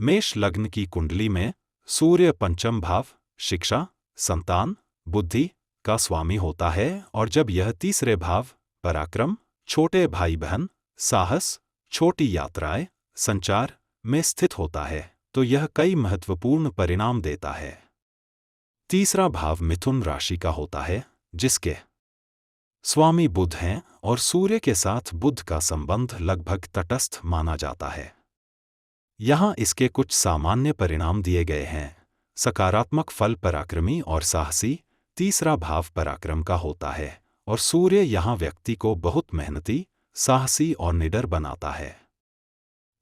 मेष लग्न की कुंडली में सूर्य पंचम भाव, शिक्षा, संतान, बुद्धि का स्वामी होता है, और जब यह तीसरे भाव, पराक्रम, छोटे भाई बहन, साहस, छोटी यात्राएं, संचार में स्थित होता है, तो यह कई महत्वपूर्ण परिणाम देता है। तीसरा भाव मिथुन राशि का होता है, जिसके स्वामी बुध हैं, और सूर्य के साथ बुध का संबंध लगभग तटस्थ माना जाता है। यहाँ इसके कुछ सामान्य परिणाम दिए गए हैं। सकारात्मक फल पराक्रमी और साहसी, तीसरा भाव पराक्रम का होता है, और सूर्य यहाँ व्यक्ति को बहुत मेहनती, साहसी और निडर बनाता है।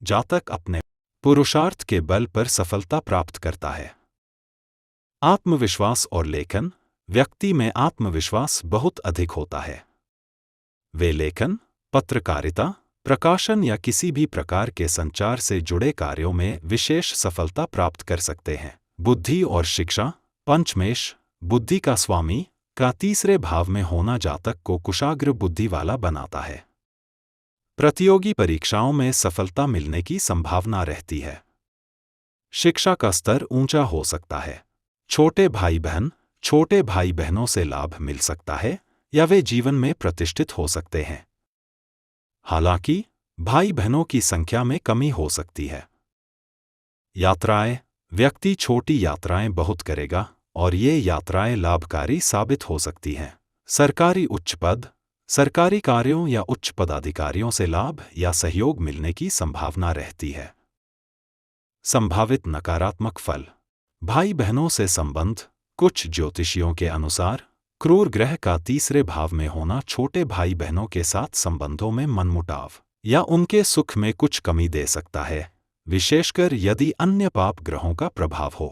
जातक अपने पुरुषार्थ के बल पर सफलता प्राप्त करता है। आत्मविश्वास और लेखन, व्यक्ति में आत्मविश्वास बहुत अधिक होता है। वे लेखन, पत्रकारिता, प्रकाशन या किसी भी प्रकार के संचार से जुड़े कार्यों में विशेष सफलता प्राप्त कर सकते हैं। बुद्धि और शिक्षा, पंचमेश, बुद्धि का स्वामी का तीसरे भाव में होना जातक को कुशाग्र बुद्धि वाला बनाता है। प्रतियोगी परीक्षाओं में सफलता मिलने की संभावना रहती है। शिक्षा का स्तर ऊंचा हो सकता है। छोटे भाई बहनों से लाभ मिल सकता है, या वे जीवन में प्रतिष्ठित हो सकते हैं। हालांकि भाई बहनों की संख्या में कमी हो सकती है। यात्राएं, व्यक्ति छोटी यात्राएं बहुत करेगा, और ये यात्राएं लाभकारी साबित हो सकती हैं। सरकारी उच्च पद, सरकारी कार्यों या उच्च पदाधिकारियों से लाभ या सहयोग मिलने की संभावना रहती है। संभावित नकारात्मक फल, भाई बहनों से संबंध, कुछ ज्योतिषियों के अनुसार क्रूर ग्रह का तीसरे भाव में होना छोटे भाई बहनों के साथ संबंधों में मनमुटाव या उनके सुख में कुछ कमी दे सकता है, विशेषकर यदि अन्य पाप ग्रहों का प्रभाव हो।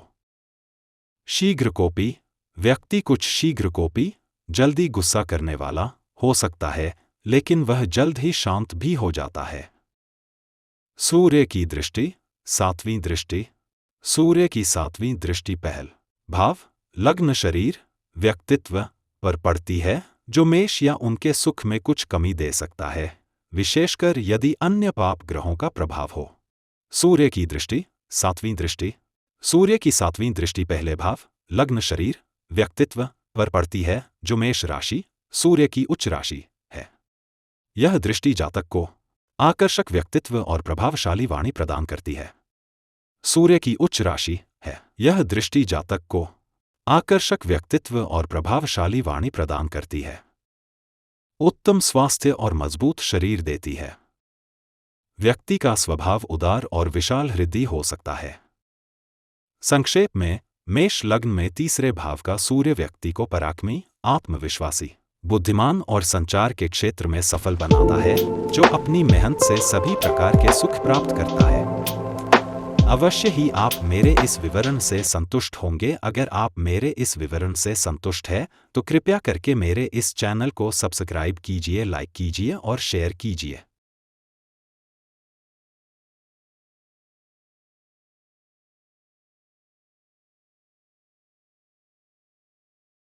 शीघ्रकोपी, व्यक्ति कुछ शीघ्रकोपी, जल्दी गुस्सा करने वाला हो सकता है, लेकिन वह जल्द ही शांत भी हो जाता है। सूर्य की दृष्टि, सातवीं दृष्टि, सूर्य की सातवीं दृष्टि पहल भाव, लग्न, शरीर, व्यक्तित्व पर पड़ती है, जो मेष या उनके सुख में कुछ कमी दे सकता है, विशेषकर यदि अन्य पाप ग्रहों का प्रभाव हो। सूर्य की दृष्टि, सातवीं दृष्टि, सूर्य की सातवीं दृष्टि पहले भाव, लग्न, शरीर, व्यक्तित्व पर पड़ती है, जो मेष राशि, सूर्य की उच्च राशि है। यह दृष्टि जातक को आकर्षक व्यक्तित्व और प्रभावशाली वाणी प्रदान करती है। सूर्य की उच्च राशि है। यह दृष्टि जातक को आकर्षक व्यक्तित्व और प्रभावशाली वाणी प्रदान करती है। उत्तम स्वास्थ्य और मजबूत शरीर देती है। व्यक्ति का स्वभाव उदार और विशाल हृदय हो सकता है। संक्षेप में, मेष लग्न में तीसरे भाव का सूर्य व्यक्ति को पराक्रमी, आत्मविश्वासी, बुद्धिमान और संचार के क्षेत्र में सफल बनाता है, जो अपनी मेहनत से सभी प्रकार के सुख प्राप्त करता है। अवश्य ही आप मेरे इस विवरण से संतुष्ट होंगे। अगर आप मेरे इस विवरण से संतुष्ट हैं, तो कृपया करके मेरे इस चैनल को सब्सक्राइब कीजिए, लाइक कीजिए और शेयर कीजिए।